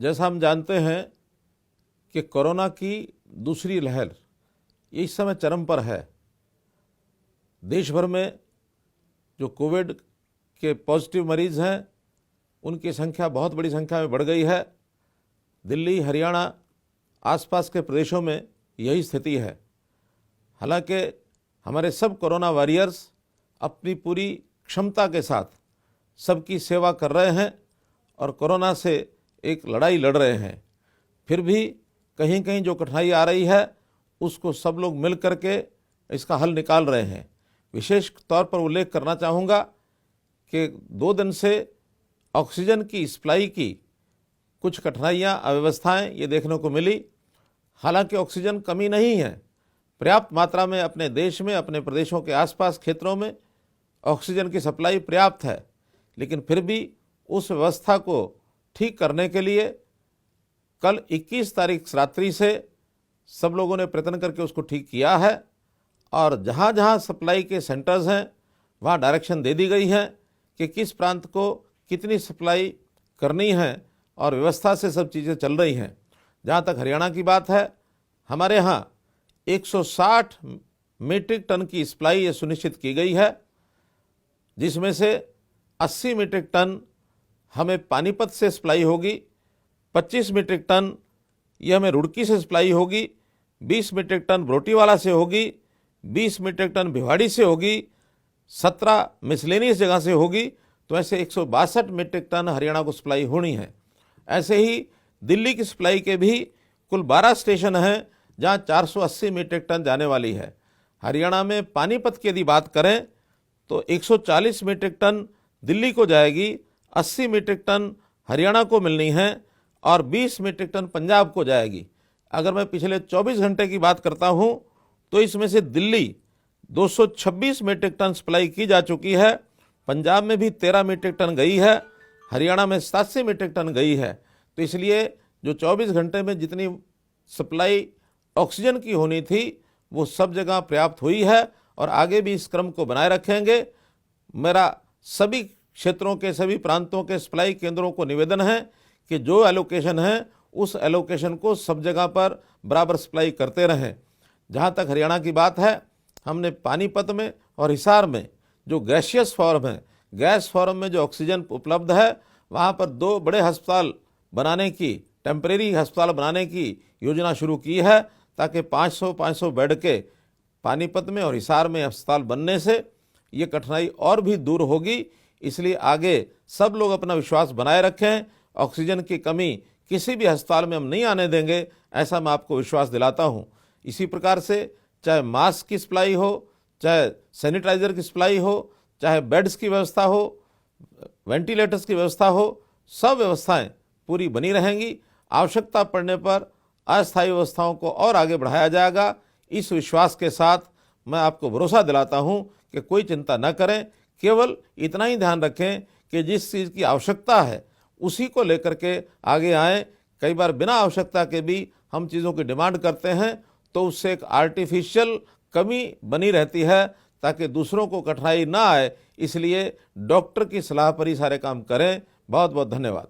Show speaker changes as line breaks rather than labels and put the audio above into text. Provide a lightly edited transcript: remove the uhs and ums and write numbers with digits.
जैसा हम जानते हैं कि कोरोना की दूसरी लहर इस समय चरम पर है। देश भर में जो कोविड के पॉजिटिव मरीज़ हैं उनकी संख्या बहुत बड़ी संख्या में बढ़ गई है। दिल्ली, हरियाणा, आसपास के प्रदेशों में यही स्थिति है। हालांकि हमारे सब कोरोना वॉरियर्स अपनी पूरी क्षमता के साथ सबकी सेवा कर रहे हैं और कोरोना से एक लड़ाई लड़ रहे हैं। फिर भी कहीं कहीं जो कठिनाई आ रही है उसको सब लोग मिल करके इसका हल निकाल रहे हैं। विशेष तौर पर उल्लेख करना चाहूँगा कि 2 दिन से ऑक्सीजन की सप्लाई की कुछ कठिनाइयाँ, अव्यवस्थाएं ये देखने को मिली। हालांकि ऑक्सीजन कमी नहीं है, पर्याप्त मात्रा में अपने देश में, अपने प्रदेशों के आसपास क्षेत्रों में ऑक्सीजन की सप्लाई पर्याप्त है, लेकिन फिर भी उस व्यवस्था को ठीक करने के लिए कल 21 तारीख रात्रि से सब लोगों ने प्रयत्न करके उसको ठीक किया है और जहाँ जहाँ सप्लाई के सेंटर्स हैं वहाँ डायरेक्शन दे दी गई है कि किस प्रांत को कितनी सप्लाई करनी है और व्यवस्था से सब चीज़ें चल रही हैं। जहाँ तक हरियाणा की बात है, हमारे यहाँ 160 मीट्रिक टन की सप्लाई ये सुनिश्चित की गई है, जिसमें से 80 मीट्रिक टन हमें पानीपत से सप्लाई होगी, 25 मीट्रिक टन ये हमें रुड़की से सप्लाई होगी, 20 मीट्रिक टन बरोटीवाला से होगी, 20 मीट्रिक टन भिवाड़ी से होगी, 17 मिसलेनियस जगह से होगी। तो ऐसे 162 मीट्रिक टन हरियाणा को सप्लाई होनी है। ऐसे ही दिल्ली की सप्लाई के भी कुल 12 स्टेशन हैं जहां 480 मीट्रिक टन जाने वाली है। हरियाणा में पानीपत की यदि बात करें तो 140 मीट्रिक टन दिल्ली को जाएगी, 80 मीट्रिक टन हरियाणा को मिलनी है और 20 मीट्रिक टन पंजाब को जाएगी। अगर मैं पिछले 24 घंटे की बात करता हूं तो इसमें से दिल्ली 226 मीट्रिक टन सप्लाई की जा चुकी है, पंजाब में भी 13 मीट्रिक टन गई है, हरियाणा में 87 मीट्रिक टन गई है। तो इसलिए जो 24 घंटे में जितनी सप्लाई ऑक्सीजन की होनी थी वो सब जगह पर्याप्त हुई है और आगे भी इस क्रम को बनाए रखेंगे। मेरा सभी क्षेत्रों के, सभी प्रांतों के सप्लाई केंद्रों को निवेदन है कि जो एलोकेशन है उस एलोकेशन को सब जगह पर बराबर सप्लाई करते रहें। जहाँ तक हरियाणा की बात है, हमने पानीपत में और हिसार में जो गैसियस फॉर्म है, गैस फॉर्म में जो ऑक्सीजन उपलब्ध है, वहाँ पर 2 बड़े अस्पताल बनाने की, टेम्परेरी अस्पताल बनाने की योजना शुरू की है ताकि 500 बेड के पानीपत में और हिसार में अस्पताल बनने से ये कठिनाई और भी दूर होगी। इसलिए आगे सब लोग अपना विश्वास बनाए रखें। ऑक्सीजन की कमी किसी भी अस्पताल में हम नहीं आने देंगे, ऐसा मैं आपको विश्वास दिलाता हूँ। इसी प्रकार से चाहे मास्क की सप्लाई हो, चाहे सैनिटाइजर की सप्लाई हो, चाहे बेड्स की व्यवस्था हो, वेंटिलेटर्स की व्यवस्था हो, सब व्यवस्थाएं पूरी बनी रहेंगी। आवश्यकता पड़ने पर अस्थायी व्यवस्थाओं को और आगे बढ़ाया जाएगा। इस विश्वास के साथ मैं आपको भरोसा दिलाता हूं कि कोई चिंता न करें, केवल इतना ही ध्यान रखें कि जिस चीज़ की आवश्यकता है उसी को लेकर के आगे आएँ। कई बार बिना आवश्यकता के भी हम चीज़ों की डिमांड करते हैं तो उससे एक आर्टिफिशियल कमी बनी रहती है ताकि दूसरों को कठिनाई ना आए। इसलिए डॉक्टर की सलाह पर ही सारे काम करें। बहुत बहुत धन्यवाद।